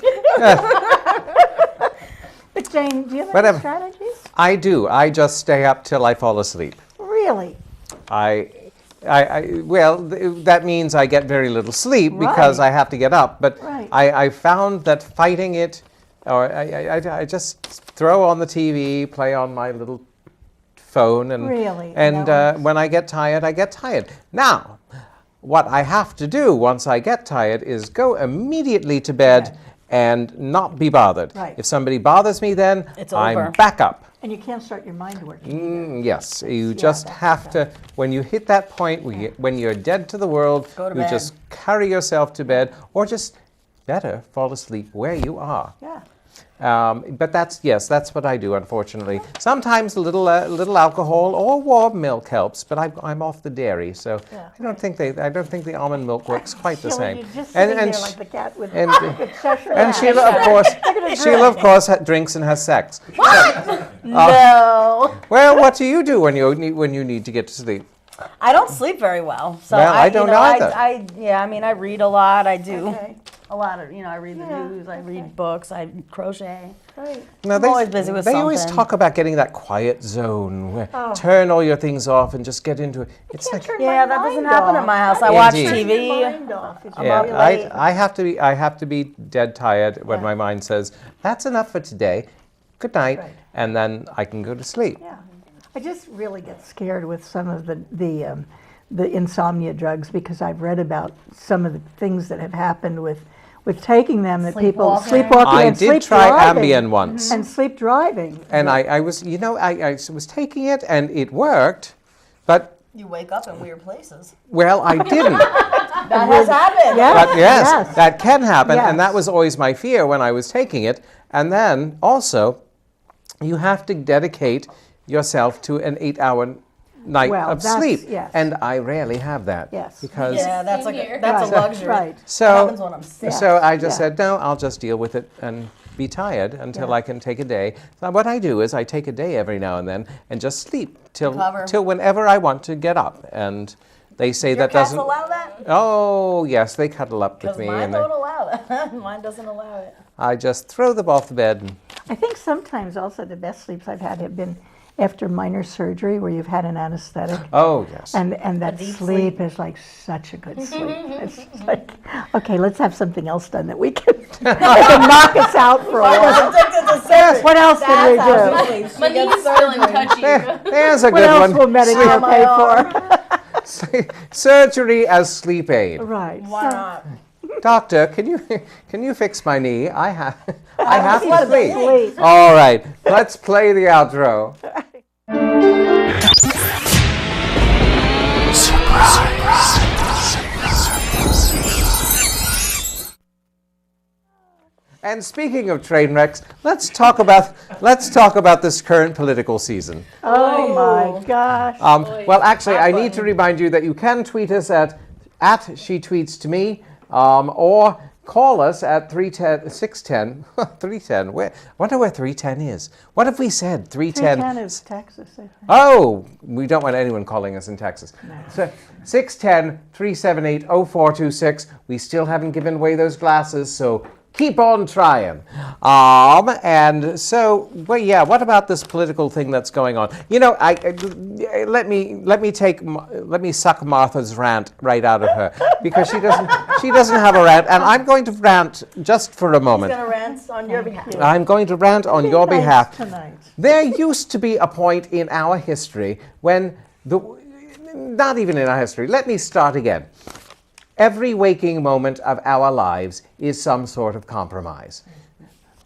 But Jane, do you have Whatever. any strategies? I do. I just stay up till I fall asleep. Really? That means I get very little sleep because Right. I have to get up. But Right. I found that fighting it, or I just throw on the TV, play on my little phone, and Really? and when I get tired, I get tired. Now, what I have to do once I get tired is go immediately to bed and not be bothered. Right. If somebody bothers me, then It's I'm over. back up. And you can't start your mind working. Yes, you just have to, when you hit that point, when you're dead to the world, Go to you bed. just carry yourself to bed, or just better fall asleep where you are. Yeah. But that's what I do, unfortunately. Sometimes a little alcohol or warm milk helps, but I'm off the dairy, so I don't think the almond milk works quite the Sheila, same. you're just sitting there like the cat with the Cheshire and cat. Sheila, of course, drinks and has sex. No. Well, what do you do when you need to get to sleep? I don't sleep very well. So Well, I don't either. I read a lot. I do a lot of, I read the news, I read books, I crochet. Right. No, I'm always busy with they something. always talk about getting that quiet zone where turn all your things off and just get into it. It's like Yeah, that doesn't happen at my house. I watch Indeed. TV. I have to be dead tired when my mind says that's enough for today. Good night, and then I can go to sleep. Yeah. I just really get scared with some of the insomnia drugs because I've read about some of the things that have happened with taking them, that people sleepwalking I and sleep did try driving. Ambien once. And sleep driving. And I was taking it and it worked, but You wake up in weird places. well, I didn't. That has happened. But yes, that can happen, and that Yes. was always my fear when I was taking it. And then also, you have to dedicate yourself to an 8-hour night Well, of that's- sleep, yes. and I rarely have that. Yes. Because that's Same a here. luxury. Right. so That happens when I'm sick. so I just said no. I'll just deal with it and be tired until I can take a day. So what I do is I take a day every now and then and just sleep till whenever I want to get up. And they say that cats doesn't. allow that? Oh yes, they cuddle up with Because me, mine and don't allow that. Mine doesn't allow it. I just throw them off the bed. And I think sometimes also the best sleeps I've had have been after minor surgery where you've had an anesthetic. Oh, yes. And that sleep is like such a good sleep. It's just like, okay, let's have something else done that we can, that can knock us out for a while. Yes, What else can we do? My knee's feeling touchy. There's a What good else one. will Medicare pay for? Surgery as sleep aid. Right. Why not? Doctor, can you fix my knee? I have to sleep. Sleep. All right, let's play the outro. And speaking of train wrecks, let's talk about this current political season. Oh my gosh. Well, actually, I need to remind you that you can tweet us at She Tweets to Me, or call us at 610. 310. Wonder where 310 is. What have we said? 310. 310 is Texas, I think. Oh, we don't want anyone calling us in Texas. No. So 610-378-0426. We still haven't given away those glasses, so keep on trying. And so, well, yeah, what about this political thing that's going on? You know, let me suck Martha's rant right out of her, because she doesn't have a rant, and I'm going to rant just for a moment. He's going to rant on your behalf. I'm going to rant on your behalf. Tonight. There used to be a point in our history when not even in our history. Let me start again. Every waking moment of our lives is some sort of compromise.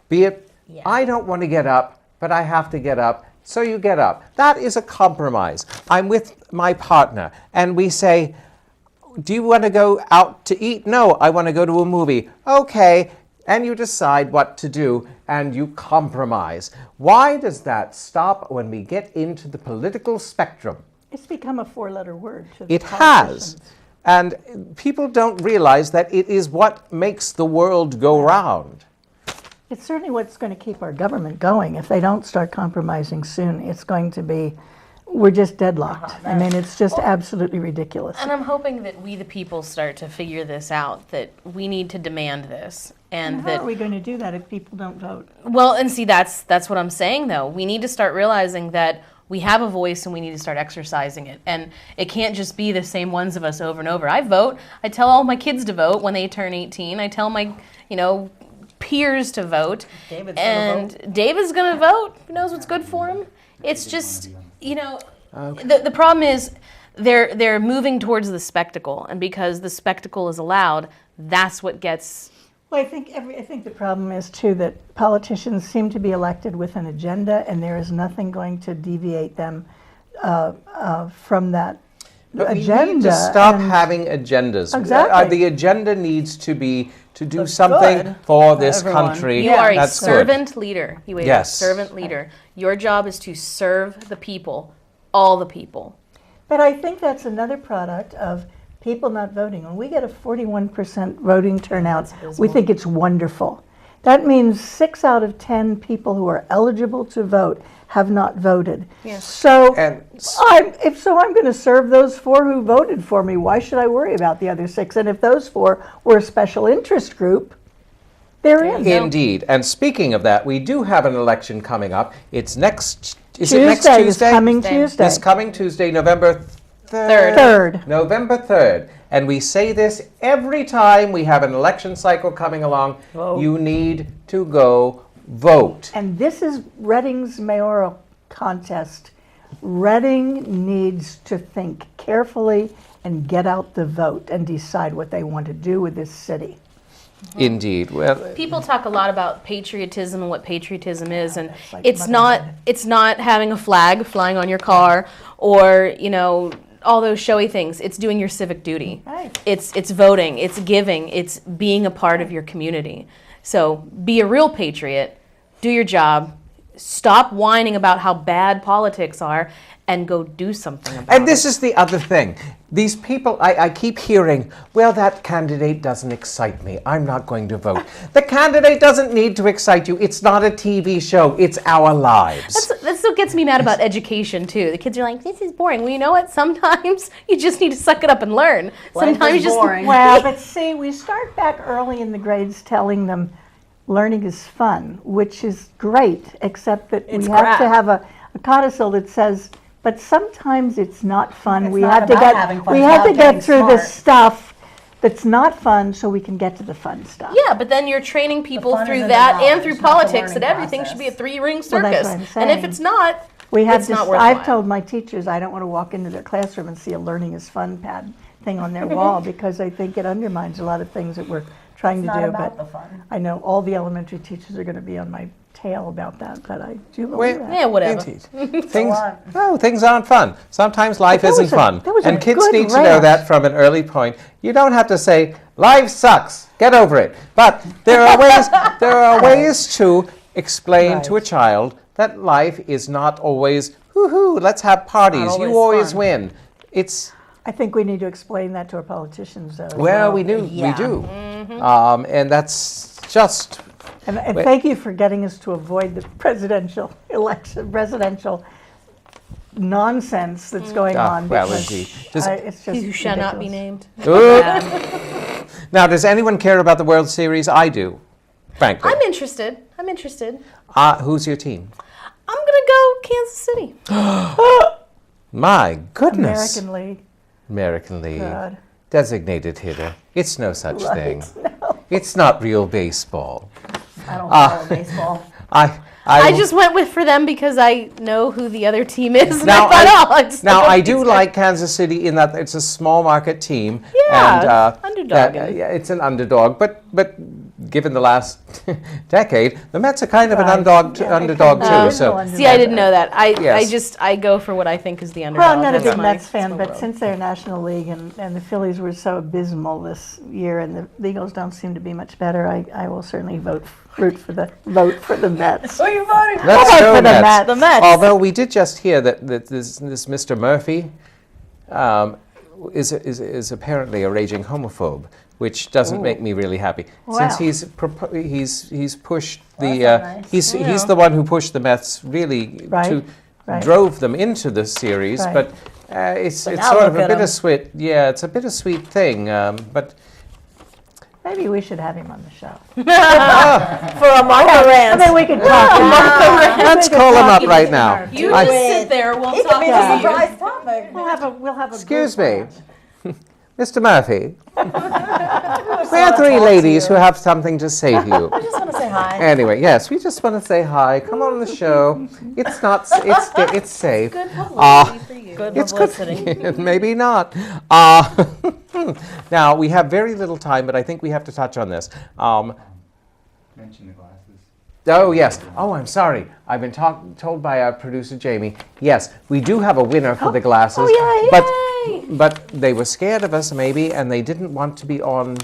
Be it, I don't want to get up, but I have to get up, so you get up. That is a compromise. I'm with my partner, and we say, do you want to go out to eat? No, I want to go to a movie. Okay, and you decide what to do, and you compromise. Why does that stop when we get into the political spectrum? It's become a four-letter word. To the It has. And people don't realize that it is what makes the world go round. It's certainly what's going to keep our government going. If they don't start compromising soon, it's going to be, we're just deadlocked. I mean, it's just absolutely ridiculous. And I'm hoping that we, the people, start to figure this out, that we need to demand this. And how are we going to do that if people don't vote? Well, and see, that's what I'm saying, though. We need to start realizing that we have a voice and we need to start exercising it. And it can't just be the same ones of us over and over. I vote. I tell all my kids to vote when they turn 18. I tell my, peers to vote. David's going to vote. Who knows what's good for him? It's just, the problem is they're moving towards the spectacle. And because the spectacle is allowed, that's what gets... Well, I think the problem is, too, that politicians seem to be elected with an agenda, and there is nothing going to deviate them from that but agenda. We need to stop having agendas. Exactly. The agenda needs to be to do something for this country. You are a that's servant leader. You are yes. a servant leader. Your job is to serve the people, all the people. But I think that's another product of people not voting. When we get a 41% voting turnout, we think it's wonderful. That means 6 out of 10 people who are eligible to vote have not voted. Yes. So I'm going to serve those 4 who voted for me. Why should I worry about the other 6? And if those 4 were a special interest group, they're in. Indeed. And speaking of that, we do have an election coming up. It's next Tuesday? This coming Tuesday. This coming Tuesday, November 3rd. November 3rd. And we say this every time we have an election cycle coming along. Whoa. You need to go vote. And this is Reading's mayoral contest. Reading needs to think carefully and get out the vote and decide what they want to do with this city. Indeed. Well, people talk a lot about patriotism and what patriotism is, and it's not having a flag flying on your car or, all those showy things. It's doing your civic duty. Right. It's voting, it's giving, it's being a part of your community. So be a real patriot, do your job, stop whining about how bad politics are, and go do something about it. And this is the other thing. These people, I keep hearing, well, that candidate doesn't excite me. I'm not going to vote. The candidate doesn't need to excite you. It's not a TV show. It's our lives. That's what gets me mad about education, too. The kids are like, this is boring. Well, you know what? Sometimes you just need to suck it up and learn. Sometimes you just... Well, but see, we start back early in the grades telling them learning is fun, which is great, except that we have to have a codicil that says, but sometimes it's not fun. We not have to about get having fun, we it's have to about get getting through the smart. stuff that's not fun so we can get to the fun stuff. Yeah, but then you're training people fun is through in the that and knowledge, through not the politics that learning everything should be a process. three-ring Well, that's circus. what I'm And if saying. it's not, We have it's not I've worthwhile. told my teachers I don't want to walk into their classroom and see a learning is fun pad thing on their wall because I think it undermines a lot of things that we're trying It's to not do. about But the fun. I know all the elementary teachers are going to be on my tail about that, but I do believe that. Yeah, whatever. Things aren't fun. Sometimes life But that isn't was a- fun. that was a And kids good need to know rant. that from an early point. You don't have to say, life sucks, get over it. But there are ways to explain to a child that life is not always, hoo-hoo, let's have parties, Not you always always fun. win. It's, I think we need to explain that to our politicians, though. as well, we do. And that's just... And Wait. thank you for getting us to avoid the presidential nonsense that's going on. well, because, indeed. it's just Who shall not be ridiculous. named. Oop. Now, does anyone care about the World Series? I do, frankly. I'm interested. Who's your team? I'm going to go Kansas City. My goodness. American League. American League. God. Designated hitter. It's no such Right, thing. It's not real baseball. I don't follow baseball. I just went for them because I know who the other team is. And Now, I thought, it's now no I do big like Kansas City in that it's a small market team. Yeah, and, underdog. yeah, it's an underdog, but given the last decade, the Mets are kind of an underdog too. So See, I didn't know that. Yes. I go for what I think is the underdog. Well, I'm not a That's big my- Mets fan, but since they're National League and the Phillies were so abysmal this year and the Eagles don't seem to be much better, I will certainly vote for the Mets. Who are you voting for? Let's go for the Mets. Mets. The Mets. Although we did just hear that this Mr. Murphy is apparently a raging homophobe, which doesn't make me really happy. Wow. Since he's pushed the nice. he's the one who pushed the Mets really Right, right. drove them into the series, Right. but it's now sort of look a at 'em. bittersweet. Yeah, it's a bittersweet thing, but. Maybe we should have him on the show. For a Martha rant. I mean, we could talk. Let's call him up right now. You I- just sit there. We'll It talk could be to a you. surprise topic. We'll have a Excuse group me, Mr. Murphy. We are three ladies who have something to say to you. I just want to say hi. Anyway, yes, we just want to say hi. Come on the show. It's not. It's safe. Good publicity for you. Good It's publicity. good. Maybe not. Now we have very little time, but I think we have to touch on this. Mention the glasses. Oh yes. Oh, I'm sorry. I've been told by our producer Jamie. Yes, we do have a winner for the glasses. But they were scared of us maybe, and they didn't want to be on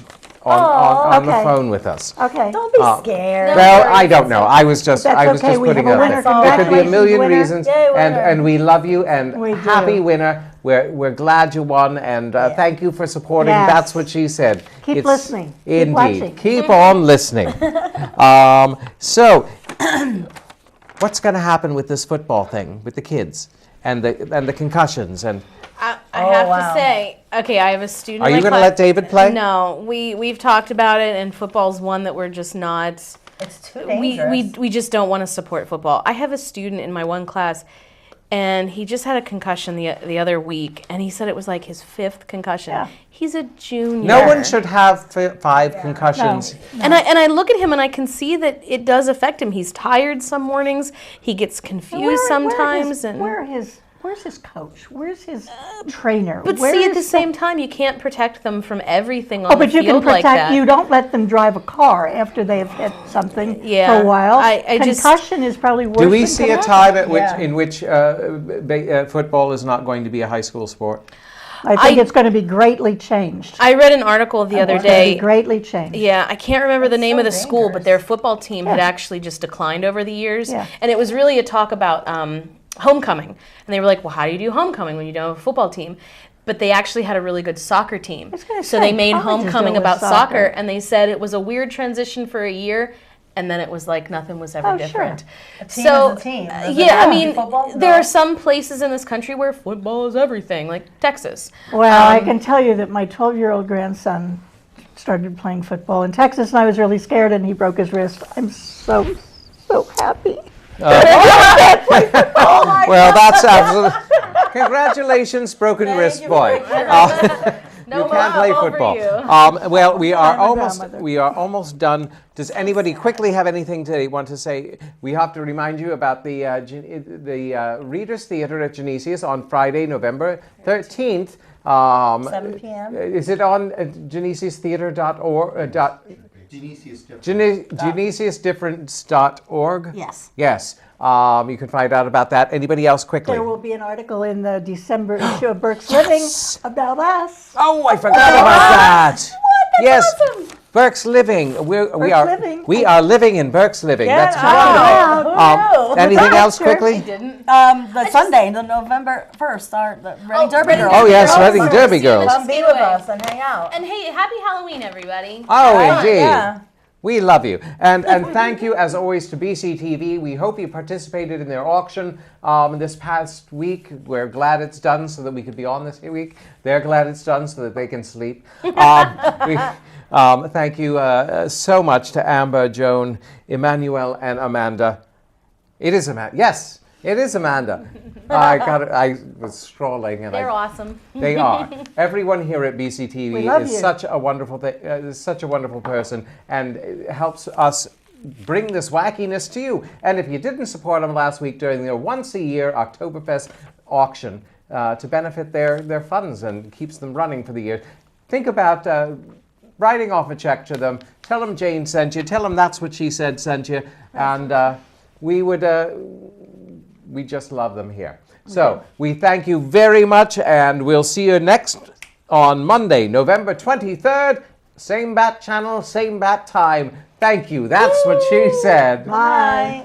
the okay. phone with us. Okay. Don't be scared. Well, I don't know. I was just That's okay. We putting have it a out winner. there. There could be a million Congratulations, winner. reasons, Yay, winner. and we love you and We do. happy winner. We're glad you won, and thank you for supporting. Yes. That's what she said. Keep listening. Keep Indeed, watching. keep on listening. So, what's going to happen with this football thing with the kids and the concussions and? I have wow. to say, okay, I have a student. Are in you my going to let David play? No, we've talked about it, and football's one that we're just not. It's too dangerous. We just don't want to support football. I have a student in my one class, and he just had a concussion the other week, and he said it was like his 5th concussion. Yeah. He's a junior. No one should have 5 concussions. And I look at him and I can see that it does affect him. He's tired some mornings. He gets confused sometimes. Where's his coach? Where's his trainer? But Where see, at is the same time, you can't protect them from everything on Oh, the but you field can protect. like that. You don't let them drive a car after they have hit something for Yeah, a while. I just- Concussion is probably worse. Do we than see a concussion. time at Yeah. in which football is not going to be a high school sport? I think it's going to be greatly changed. I read an article the other It's going to be day. greatly changed. Yeah, I can't remember the name so of the school, but dangerous. their football team had Yeah. actually just declined over the years. Yeah. And it was really a talk about homecoming. And they were like, well, how do you do homecoming when you don't have a football team? But they actually had a really good soccer team. gonna So say, they made colleges homecoming do it with about soccer, soccer. and they said it was a weird transition for a year. And then it was like nothing was ever Oh, sure. different. A team So, is a team. Does it yeah, I have to be mean, football? there No. are some places in this country where football is everything, like Texas. Well, I can tell you that my 12-year-old grandson started playing football in Texas, and I was really scared, and he broke his wrist. I'm so happy. Well, that's absolutely. Congratulations, broken wrist boy. You can't play football. Well, we are almost done. Does anybody quickly have anything they want to say? We have to remind you about the Readers Theater at Genesius on Friday, November 13th. 7 p.m. Is it on genesiustheater.org? Genesiusdifference.org? Yes. Yes. You can find out about that. Anybody else quickly? There will be an article in the December issue of Burke's Living about us. Oh, I forgot about that. Yes. Awesome. Burke's Living. We are living in Burke's Living. That's wonderful. Anything else quickly? The Sunday, the November 1st, the Reading Derby Girls. Oh yes, Reading Derby Girls. Come be with us and hang out. And hey, happy Halloween, everybody. Oh, indeed. Yeah. We love you. And thank you, as always, to BCTV. We hope you participated in their auction this past week. We're glad it's done so that we could be on this week. They're glad it's done so that they can sleep. Thank you so much to Amber, Joan, Emmanuel, and Amanda. It is Amanda. Yes. It is Amanda. I was scrolling, and they're awesome. They are. Everyone here at BCTV is such a wonderful person, and it helps us bring this wackiness to you. And if you didn't support them last week during their once-a-year Oktoberfest auction to benefit their funds and keeps them running for the year, think about writing off a check to them. Tell them Jane sent you. Tell them That's What She Said sent you, and we would. We just love them here. So we thank you very much, and we'll see you next on Monday, November 23rd. Same bat channel, same bat time. Thank you. That's what she said. Bye.